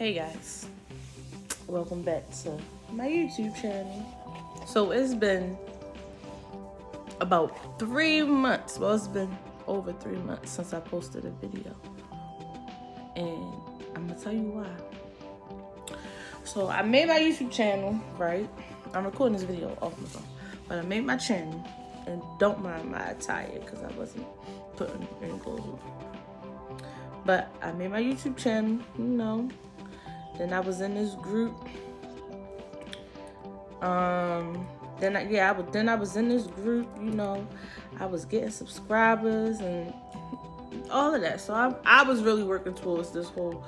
Hey guys, welcome back to my YouTube channel. So it's been about 3 months. Well, it's been over 3 months since I posted a video. And I'm gonna tell you why. So I made my YouTube channel, right? I'm recording this video off my phone. But I made my channel, and don't mind my attire because I wasn't putting in gold. But I made my YouTube channel, Then I was in this group. Then I was in this group, I was getting subscribers and all of that. So I was really working towards this whole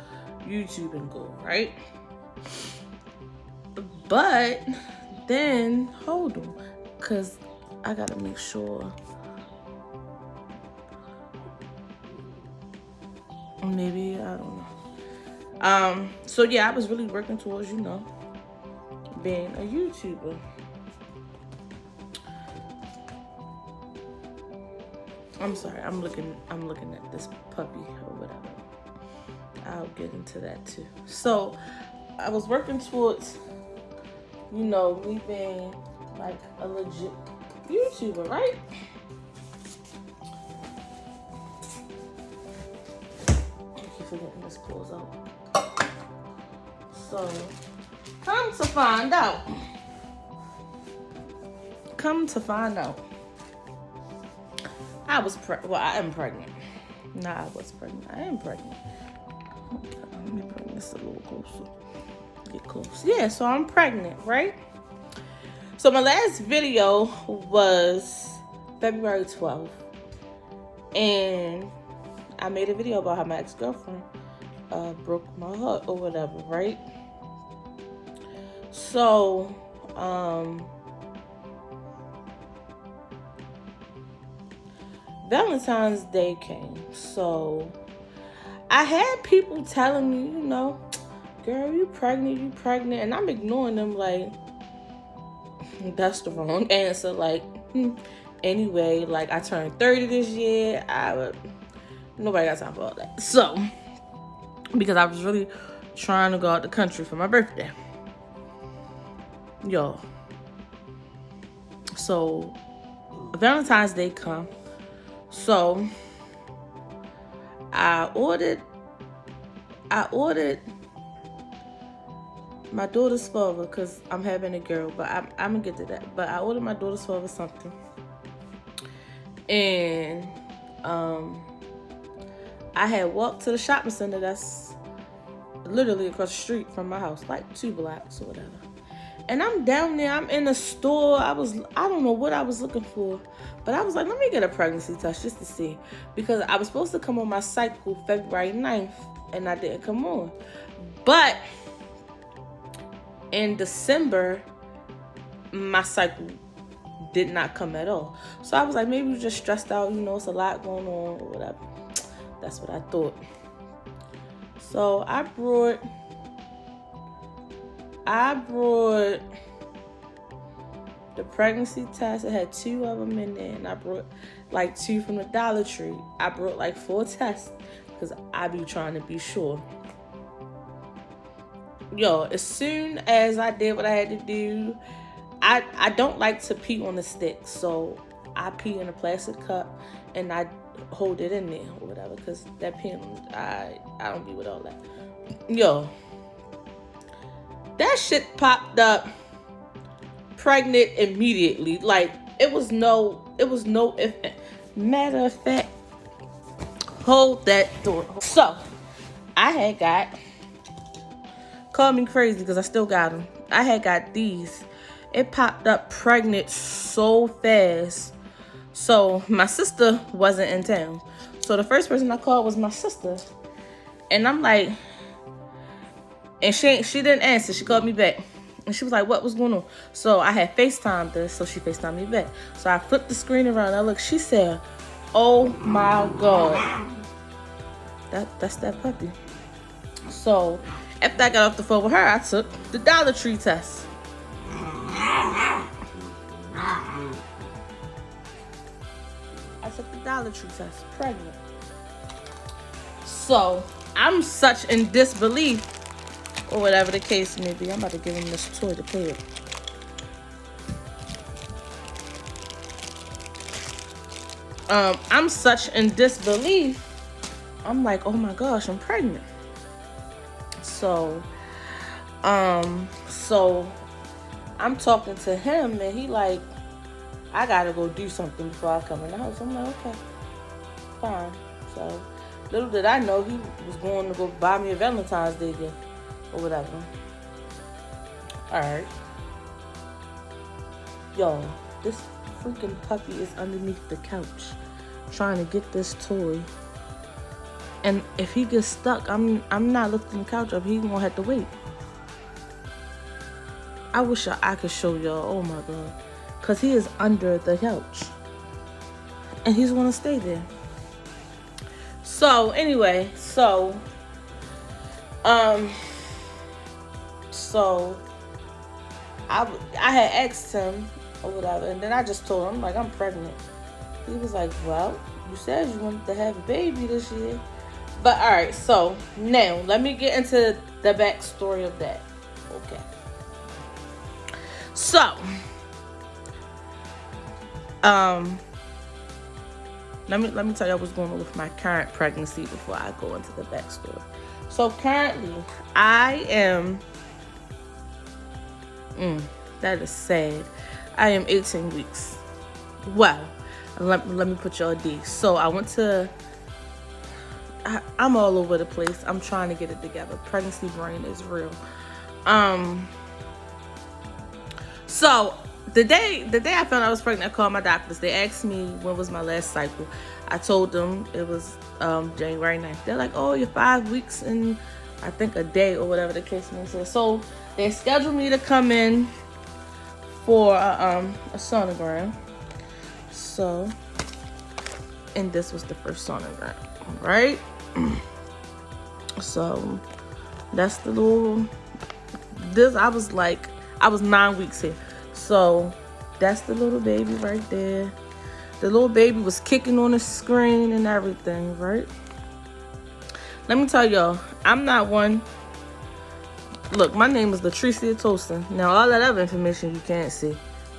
YouTubing goal, right? But then, hold on, because I gotta make sure. Maybe, I don't know. So yeah, I was really working towards, being a YouTuber. I'm sorry, I'm looking at this puppy or whatever. I'll get into that too. So I was working towards, me being like a legit YouTuber, right? I keep forgetting this pulls out. So come to find out, I am pregnant. Nah, I was pregnant. I am pregnant. Okay, let me bring this a little closer. Get close. Yeah, so I'm pregnant, right? So my last video was February 12th. And I made a video about how my ex-girlfriend broke my heart or whatever, right? So, Valentine's Day came. So I had people telling me, girl, you pregnant. And I'm ignoring them like, that's the wrong answer. Like, anyway, like I turned 30 this year. Nobody got time for all that. So, because I was really trying to go out the country for my birthday. Yo. So, Valentine's Day come. So, I ordered my daughter's father, because I'm having a girl, but I'm gonna get to that. But I ordered my daughter's father something. And I had walked to the shopping center that's literally across the street from my house, like 2 blocks or whatever. And I'm down there, I'm in the store. I don't know what I was looking for, but I was like, let me get a pregnancy test just to see. Because I was supposed to come on my cycle February 9th, and I didn't come on. But in December, my cycle did not come at all. So I was like, maybe you're just stressed out, it's a lot going on or whatever. That's what I thought. So I brought the pregnancy test. It had 2 of them in there, and I brought like 2 from the Dollar Tree. I brought like 4 tests because I be trying to be sure. Yo, as soon as I did what I had to do, I don't like to pee on the stick, so I pee in a plastic cup and I hold it in there or whatever, because that pen, I don't be with all that. Yo, that shit popped up pregnant immediately. Like, it was no if. Matter of fact, hold that door. So I had got, call me crazy because I still got them. I had got these. It popped up pregnant so fast. So my sister wasn't in town. So the first person I called was my sister. And I'm like, and she didn't answer. She called me back. And she was like, what was going on? So I had FaceTimed her, so she FaceTimed me back. So I flipped the screen around. I looked, she said, oh my God. That's that puppy. So after I got off the phone with her, I took the Dollar Tree test. I took the Dollar Tree test, pregnant. So I'm such in disbelief. or whatever the case may be. I'm about to give him this toy to play with. I'm such in disbelief. I'm like, oh my gosh, I'm pregnant. So I'm talking to him, and he like, I gotta go do something before I come in the house. I'm like, okay, fine. So little did I know he was going to go buy me a Valentine's Day gift or whatever. Alright. Y'all, this freaking puppy is underneath the couch trying to get this toy. And if he gets stuck, I'm not lifting the couch up. He's gonna have to wait. I wish I could show y'all. Oh my god. Because he is under the couch. And he's gonna stay there. So anyway, I had asked him or whatever, and then I just told him, like, I'm pregnant. He was like, well, you said you wanted to have a baby this year. But alright, so now let me get into the backstory of that. Okay. So let me tell y'all what's going on with my current pregnancy before I go into the backstory. So currently, I am, that is sad. I am 18 weeks. Well, let me put y'all D. So I went to, I'm all over the place. I'm trying to get it together. Pregnancy brain is real. So the day I found I was pregnant, I called my doctors. They asked me when was my last cycle. I told them it was January 9th. They're like, oh, you're 5 weeks and I think a day or whatever the case may be. So they scheduled me to come in for a sonogram. So, and this was the first sonogram, right? So that's the little, I was 9 weeks here. So that's the little baby right there. The little baby was kicking on the screen and everything, right? Let me tell y'all, I'm not one. Look, my name is Latricia Tolson. Now, all that other information you can't see.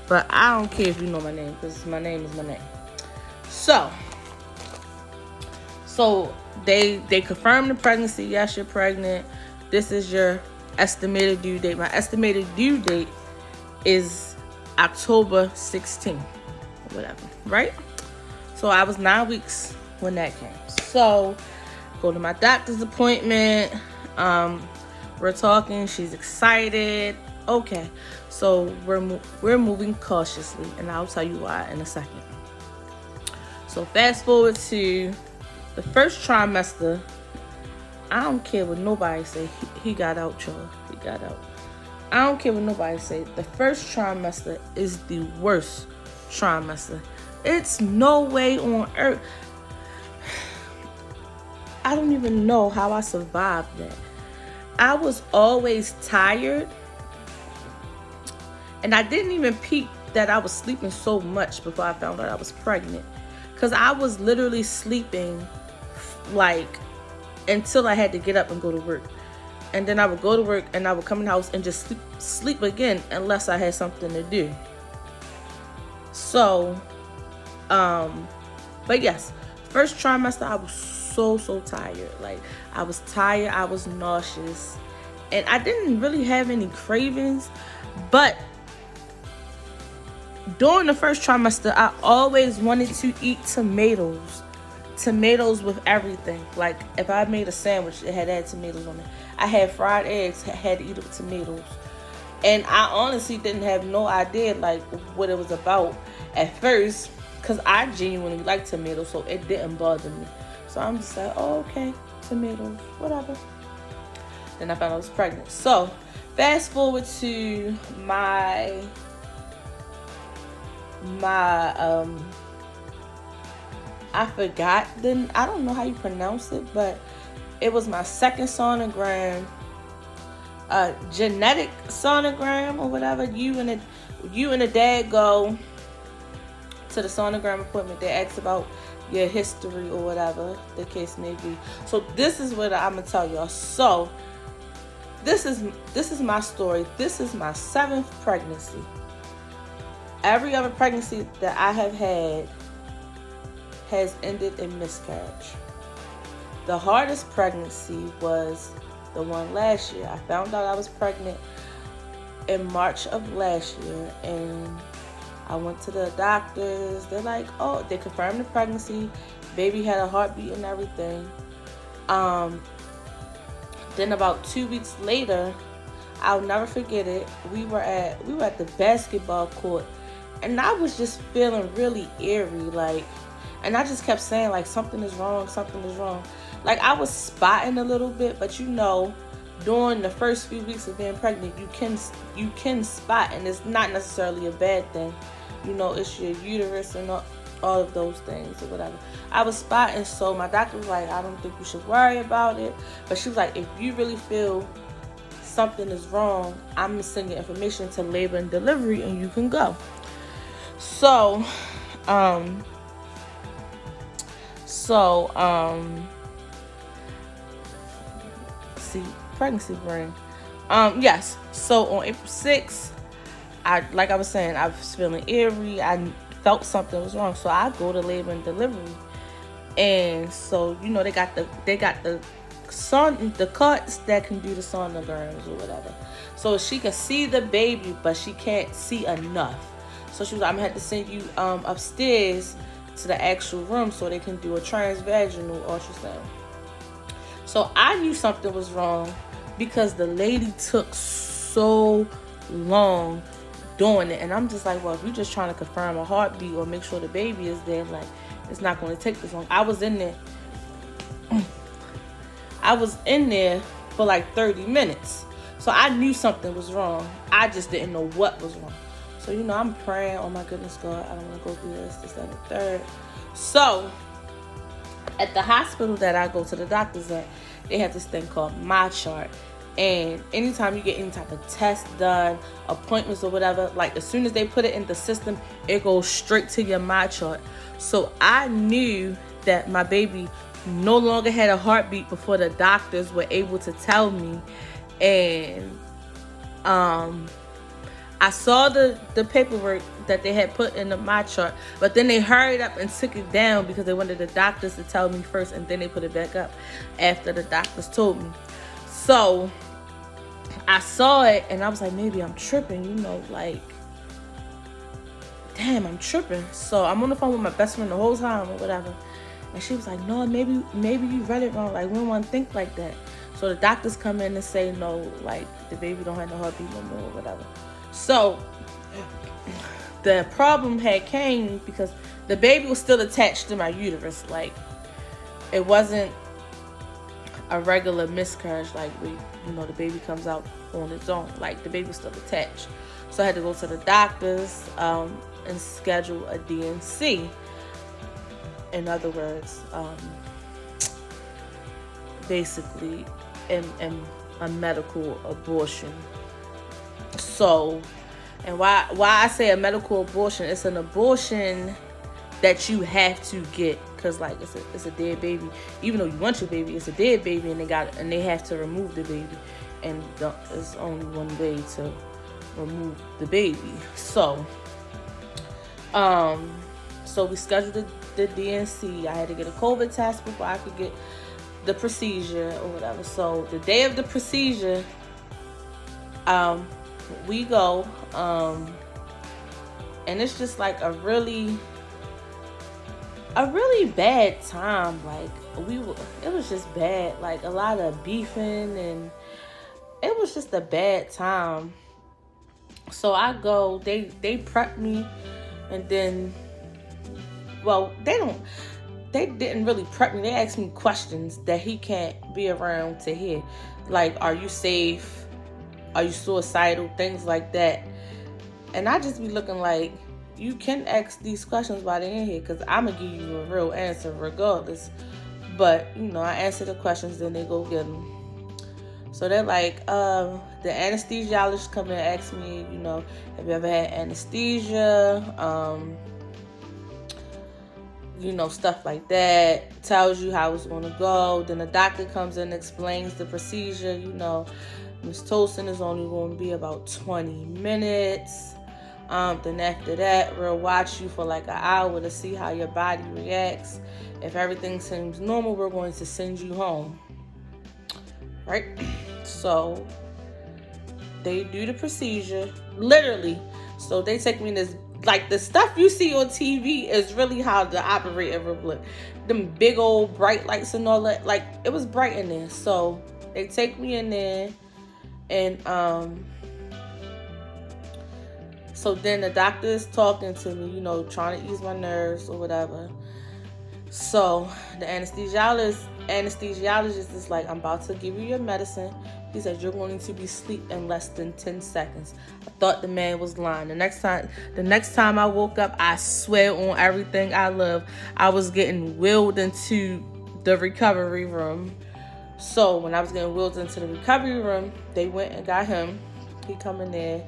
But I don't care if you know my name, because my name is my name. So they confirmed the pregnancy. Yes, you're pregnant. This is your estimated due date. My estimated due date is October 16th, whatever, right? So I was 9 weeks when that came. So go to my doctor's appointment. We're talking. She's excited. Okay, so we're moving cautiously, and I'll tell you why in a second. So fast forward to the first trimester. I don't care what nobody say. He got out, y'all. He got out. I don't care what nobody say. The first trimester is the worst trimester. It's no way on earth. I don't even know how I survived that. I was always tired. And I didn't even peep that I was sleeping so much before I found out I was pregnant. Because I was literally sleeping like until I had to get up and go to work. And then I would go to work and I would come in the house and just sleep again unless I had something to do. So, but yes, first trimester, I was so tired. Like, I was tired, I was nauseous. And I didn't really have any cravings. But during the first trimester, I always wanted to eat tomatoes. Tomatoes with everything. Like, if I made a sandwich, it had tomatoes on it. I had fried eggs, had to eat it with tomatoes. And I honestly didn't have no idea, like, what it was about at first. Because I genuinely like tomatoes, so it didn't bother me. So I'm just like, oh, okay, tomatoes, whatever. Then I found I was pregnant. So, fast forward to my I forgot I don't know how you pronounce it, but it was my second sonogram, genetic sonogram or whatever. You and the dad go to the sonogram appointment. They ask about your history or whatever the case may be. So this is what I'm gonna tell y'all. So this is my story. This is my 7th pregnancy. Every other pregnancy that I have had has ended in miscarriage. The hardest pregnancy was the one last year. I found out I was pregnant in March of last year, and I went to the doctors. They're like, oh, they confirmed the pregnancy. Baby had a heartbeat and everything. Then about 2 weeks later, I'll never forget it. We were at the basketball court, and I was just feeling really eerie, like, and I just kept saying, like, something is wrong, something is wrong. Like, I was spotting a little bit, but during the first few weeks of being pregnant, you can spot, and it's not necessarily a bad thing. It's your uterus and all of those things or whatever. I was spotting, so my doctor was like, I don't think you should worry about it. But she was like, if you really feel something is wrong, I'm gonna send your information to labor and delivery, and you can go. So, see, pregnancy brain. Yes. So on April 6th, like I was saying, I was feeling eerie. I felt something was wrong, so I go to labor and delivery, and so they got the cuts that can do the sonograms or whatever, so she can see the baby, but she can't see enough. So she was like, I'm gonna have to send you upstairs to the actual room so they can do a transvaginal ultrasound. So I knew something was wrong because the lady took so long doing it, and I'm just like, well, if you're just trying to confirm a heartbeat or make sure the baby is there, like, it's not going to take this long. I was in there for like 30 minutes, so I knew something was wrong. I just didn't know what was wrong. So I'm praying, oh my goodness, God, I don't want to go through this and the third. So at the hospital that I go to the doctors at, they have this thing called My Chart. And anytime you get any type of test done, appointments or whatever, like, as soon as they put it in the system, it goes straight to your My Chart. So I knew that my baby no longer had a heartbeat before the doctors were able to tell me. And I saw the paperwork that they had put in the My Chart, but then they hurried up and took it down because they wanted the doctors to tell me first, and then they put it back up after the doctors told me. So I saw it, and I was like, maybe I'm tripping, like, damn, I'm tripping. So I'm on the phone with my best friend the whole time or whatever, and she was like, no, maybe you read it wrong, like, we don't want to think like that. So the doctors come in and say, no, like, the baby don't have no heartbeat no more or whatever. So the problem had came because the baby was still attached to my uterus. Like, it wasn't a regular miscarriage, like, the baby comes out on its own. Like, the baby was still attached. So I had to go to the doctors and schedule a D&C. In other words, basically a medical abortion. So, and why I say a medical abortion, it's an abortion that you have to get, because, like, it's a dead baby. Even though you want your baby, it's a dead baby, and they have to remove the baby, and there's only one way to remove the baby. So we scheduled the D&C. I had to get a COVID test before I could get the procedure or whatever. So the day of the procedure, we go, and it's just like a really bad time. Like, it was just bad, like a lot of beefing, and it was just a bad time. So I go, they prep me, and then, well, they didn't really prep me. They asked me questions that he can't be around to hear. Like, are you safe? Are you suicidal? Things like that. And I just be looking like, you can ask these questions while they're in here, because I'm going to give you a real answer regardless. But, I answer the questions, then they go get them. So they're like, the anesthesiologist come in and ask me, have you ever had anesthesia? Stuff like that. Tells you how it's going to go. Then the doctor comes in and explains the procedure, Miss Toasting is only going to be about 20 minutes. Then after that, we'll watch you for like an hour to see how your body reacts. If everything seems normal, we're going to send you home. Right? So they do the procedure, literally. So they take me in this, like the stuff you see on TV is really how the operating room look. Them big old bright lights and all that, like it was bright in there. So they take me in there, and so then the doctor is talking to me, you know, trying to ease my nerves or whatever. So the anesthesiologist is like, I'm about to give you your medicine. He said, you're going to be asleep in less than 10 seconds. I thought the man was lying. The next time I woke up, I swear on everything I love, I was getting wheeled into the recovery room. So when I was getting wheeled into the recovery room, they went and got him. He come in there.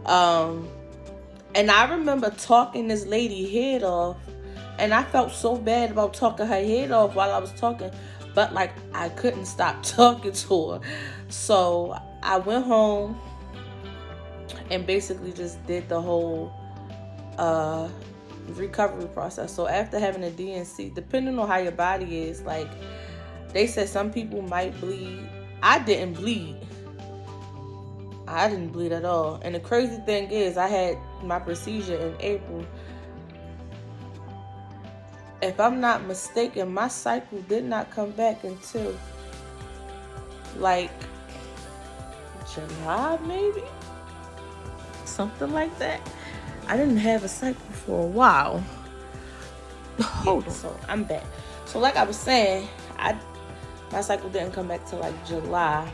And I remember talking this lady head off. And I felt so bad about talking her head off while I was talking. But, like, I couldn't stop talking to her. So, I went home and basically just did the whole recovery process. So, after having a DNC, depending on how your body is, like, they said some people might bleed. I didn't bleed. I didn't bleed at all. And the crazy thing is, I had my procedure in April. If I'm not mistaken, my cycle did not come back until like July, maybe? Something like that. I didn't have a cycle for a while. Hold on. So I'm back. So like I was saying, my cycle didn't come back till like July.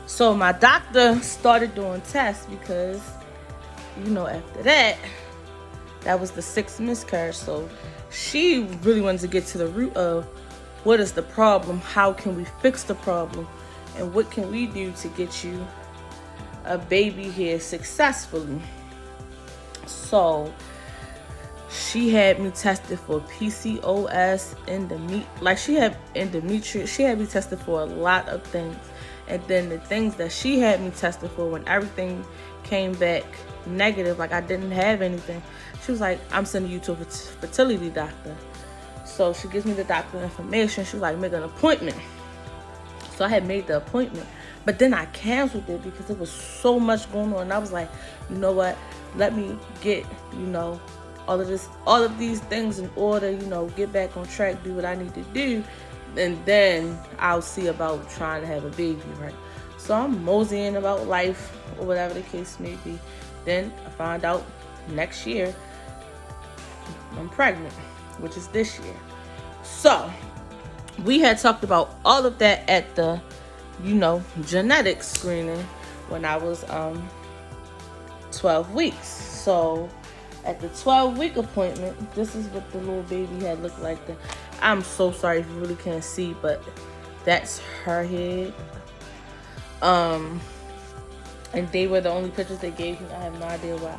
So my doctor started doing tests because, you know, after that was the 6th miscarriage. So she really wanted to get to the root of what is the problem, how can we fix the problem, and what can we do to get you a baby here successfully. So she had me tested for PCOS, she had endometrius. She had me tested for a lot of things. And then the things that she had me tested for, when everything came back negative, like I didn't have anything, she was like, I'm sending you to a fertility doctor. So she gives me the doctor information. She was like, make an appointment. So I had made the appointment. But then I canceled it because there was so much going on. And I was like, you know what? Let me get, you know, all of these things in order, you know, get back on track, do what I need to do. And then I'll see about trying to have a baby, right? So I'm moseying about life or whatever the case may be. Then I find out next year I'm pregnant, which is this year. So we had talked about all of that at the, you know, genetic screening when I was 12 weeks. So at the 12-week appointment, this is what the little baby had looked like. I'm so sorry if you really can't see, but that's her head. And they were the only pictures they gave me. I have no idea why.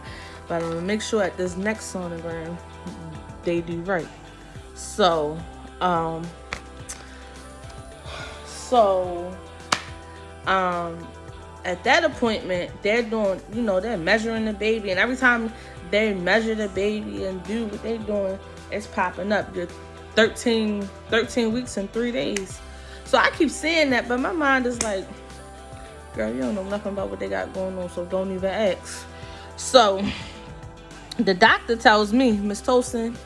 But I'm going to make sure at this next sonogram, they do right. So, at that appointment, they're doing, you know, they're measuring the baby. And every time they measure the baby and do what they're doing, it's popping up. You're 13 weeks and 3 days. So I keep saying that, but my mind is like, girl, you don't know nothing about what they got going on, so don't even ask. So the doctor tells me, Miss Tolson,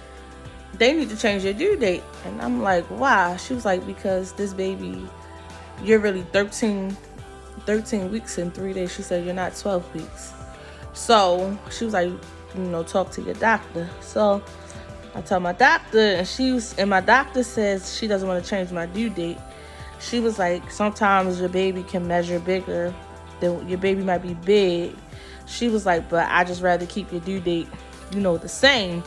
they need to change your due date. And I'm like, why? She was like, because this baby, you're really 13 weeks and 3 days. She said, you're not 12 weeks. So she was like, you know, talk to your doctor. So I tell my doctor, and my doctor says she doesn't want to change my due date. She was like, sometimes your baby can measure bigger, your baby might be big. She was like, but I just rather keep your due date, you know, the same.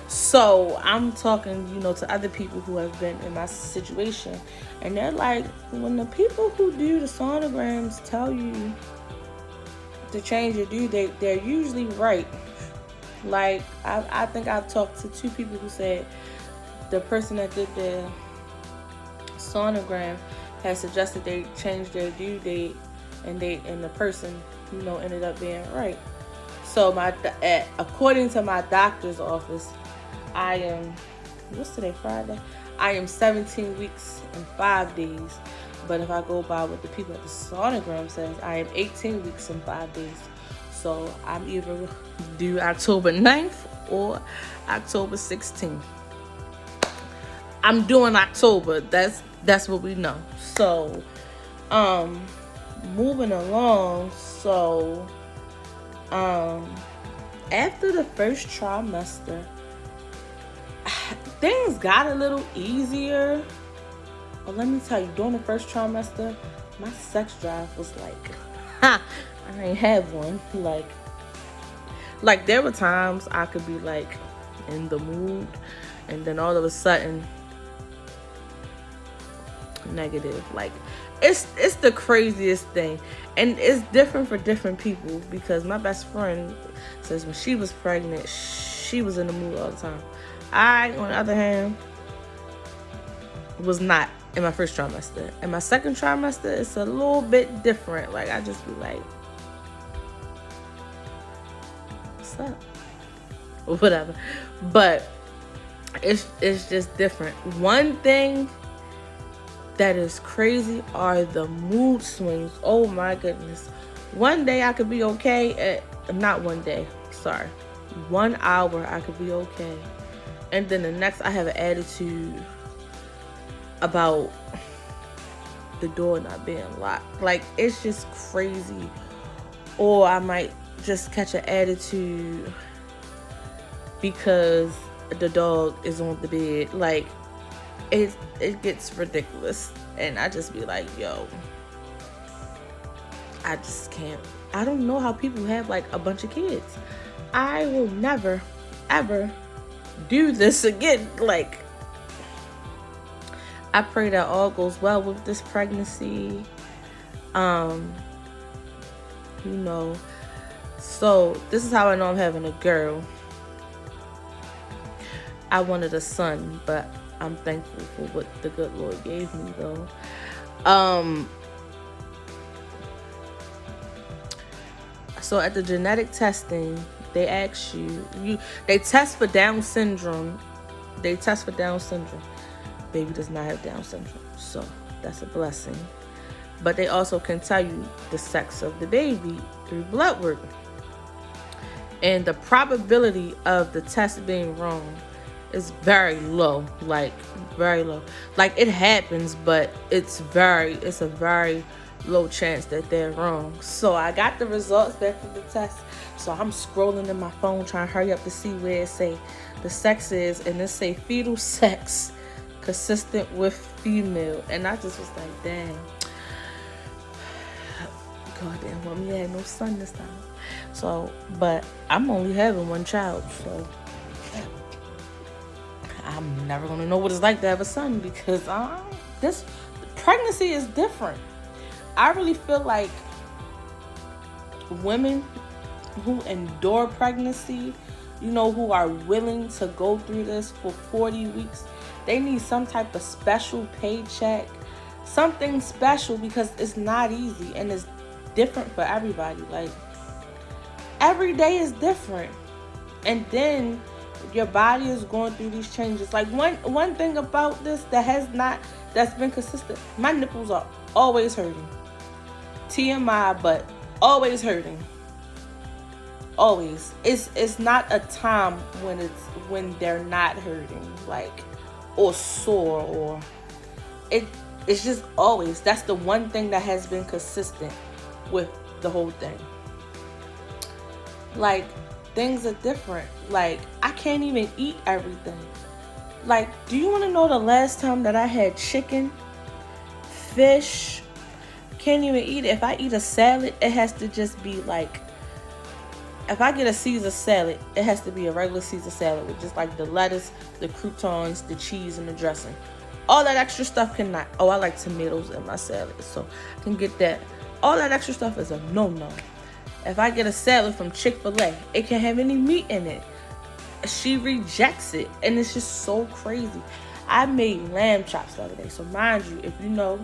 So I'm talking, you know, to other people who have been in my situation, and they're like, when the people who do the sonograms tell you to change your due date, they're usually right. Like, I think I've talked to 2 people who said the person that did the sonogram had suggested they change their due date, and the person, ended up being right. So according to my doctor's office, I am, what's today, Friday? I am 17 weeks and 5 days. But if I go by what the people at the sonogram says, I am 18 weeks and 5 days. So I'm either due October 9th or October 16th. I'm doing October. That's what we know. So, moving along. So, after the first trimester, things got a little easier. Well, let me tell you, during the first trimester, my sex drive was like, I ain't have one. Like there were times I could be like in the mood, and then all of a sudden, negative. Like it's the craziest thing, and it's different for different people, because my best friend says when she was pregnant, she was in the mood all the time. I, on the other hand, was not in my first trimester. In my second trimester, it's a little bit different. Like I just be like, what's up? Or whatever. But it's just different. One thing that is crazy are the mood swings. Oh my goodness. One day I could be okay not one day, sorry. 1 hour I could be okay. And then the next I have an attitude about the door not being locked. Like it's just crazy. Or I might just catch an attitude because the dog is on the bed. Like it gets ridiculous, and I just be like, yo, I just can't. I don't know how people have like a bunch of kids. I will never ever do this again. Like I pray that all goes well with this pregnancy. So this is how I know I'm having a girl. I wanted a son, but I'm thankful for what the good Lord gave me, though. So at the genetic testing, they ask they test for Down syndrome. Baby does not have Down syndrome, so that's a blessing. But they also can tell you the sex of the baby through blood work. And the probability of the test being wrong is very low, like very low. Like it happens, but it's a very low chance that they're wrong. So I got the results back from the test. So I'm scrolling in my phone trying to hurry up to see where it say the sex is, and it say fetal sex consistent with female. And I just was like, dang. Goddamn, mommy had no son this time. So, but I'm only having one child, so I'm never gonna know what it's like to have a son, because this pregnancy is different. I really feel like women who endure pregnancy, who are willing to go through this for 40 weeks, they need some type of special paycheck, something special, because it's not easy and it's different for everybody. Like every day is different, and then your body is going through these changes. Like one thing about this that's been consistent, my nipples are always hurting. TMI, but always hurting. Always. It's not a time when they're not hurting, like, or sore, or it's just always. That's the one thing that has been consistent with the whole thing. Like things are different. Like I can't even eat everything. Like, do you want to know the last time that I had chicken, fish? Can't even eat it. If I eat a salad, it has to just be like, if I get a Caesar salad, it has to be a regular Caesar salad with just like the lettuce, the croutons, the cheese, and the dressing. All that extra stuff cannot. Oh, I like tomatoes in my salad, so I can get that. All that extra stuff is a no-no. If I get a salad from Chick-fil-A, it can't have any meat in it. She rejects it, and it's just so crazy. I made lamb chops the other day, so mind you, if you know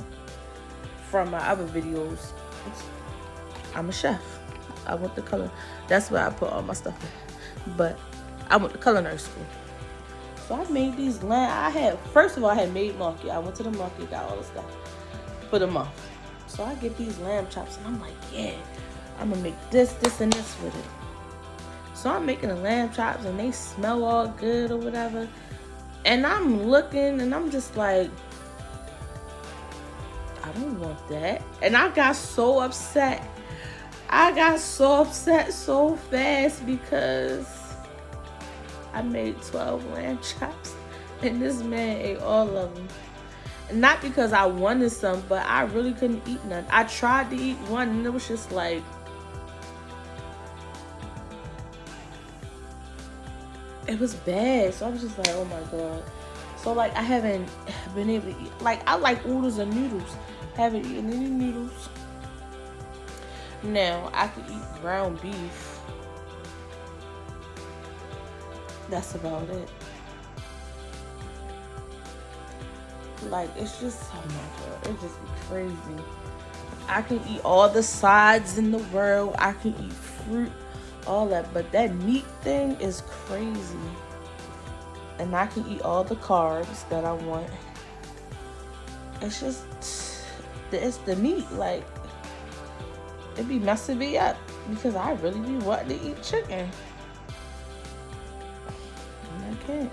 from my other videos, I'm a chef. I went to culinary. That's where I put all my stuff in. But I went to culinary school. So I made these lamb. First of all, I had made market. I went to the market, got all the stuff for the month. So I get these lamb chops, and I'm like, yeah, I'm gonna make this, and this with it. So I'm making the lamb chops, and they smell all good or whatever. And I'm looking, and I'm just like, I don't want that. And I got so upset. So fast because I made 12 lamb chops, and this man ate all of them. And not because I wanted some, but I really couldn't eat none. I tried to eat one, and it was just like, it was bad. So I was just like, oh my God. So like, I haven't been able to eat. Like, I like oodles and noodles. Haven't eaten any noodles. Now, I could eat ground beef. That's about it. Like, it's just, oh my God, it just be crazy. I can eat all the sides in the world. I can eat fruit, all that. But that meat thing is crazy. And I can eat all the carbs that I want. It's just, it's the meat. Like, it be messing me up because I really be wanting to eat chicken. And I can't.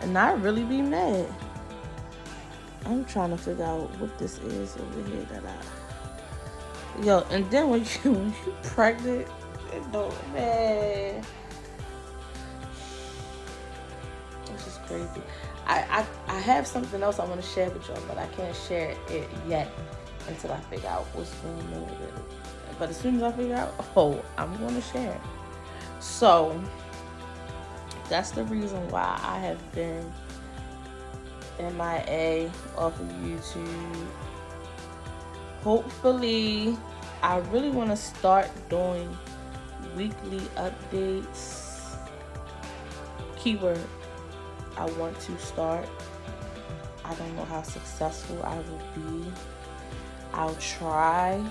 And I really be mad. I'm trying to figure out what this is over here that I... Yo, and then when you pregnant, it don't, man. It's just crazy. I have something else I want to share with y'all, but I can't share it yet until I figure out what's going on with it. But as soon as I figure out, I'm going to share it. So, that's the reason why I have been MIA off of YouTube. Hopefully, I really want to start doing weekly updates. Keyword, I want to start. I don't know how successful I will be. I'll try.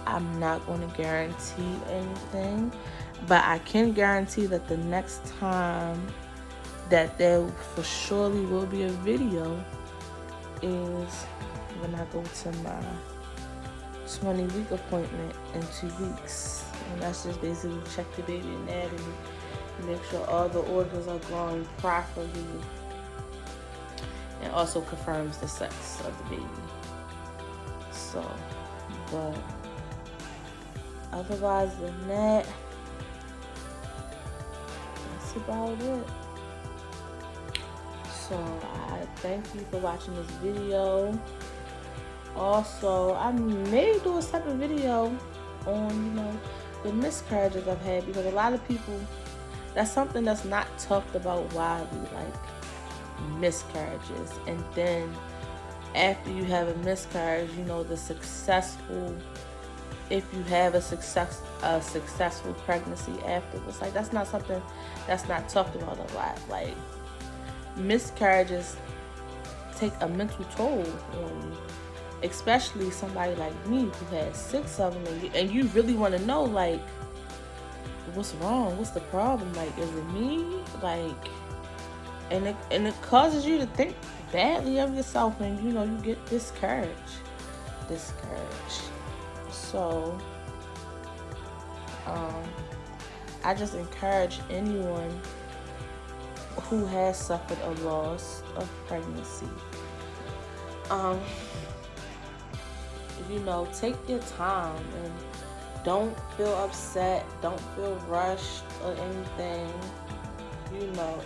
I'm not going to guarantee anything, but I can guarantee that the next time that there for surely will be a video is when I go to my 20-week appointment in 2 weeks. And that's just basically check the baby anatomy, make sure all the organs are growing properly, and also confirms the sex of the baby. So, but otherwise than that, that's about it. So I thank you for watching this video. Also, I may do a separate video on, the miscarriages I've had, because a lot of people, that's something that's not talked about widely, like miscarriages. And then after you have a miscarriage, the successful, if you have a successful pregnancy afterwards, like that's not something that's not talked about a lot. Like, miscarriages take a mental toll on you, especially somebody like me who has 6 of them, and you really want to know, like, what's wrong, what's the problem, like, is it me, like, and it causes you to think badly of yourself, and you get discouraged. So I just encourage anyone who has suffered a loss of pregnancy, take your time and don't feel upset, don't feel rushed or anything.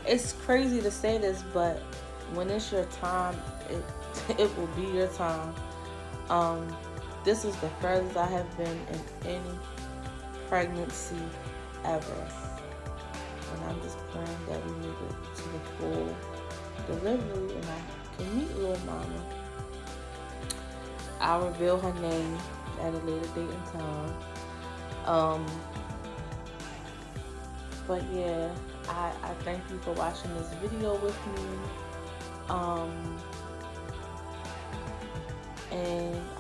It's crazy to say this, but when it's your time, it will be your time. This is the furthest I have been in any pregnancy ever. And I'm just praying that we make it to the full delivery and I can meet little mama. I'll reveal her name at a later date and time. But yeah, I thank you for watching this video with me. and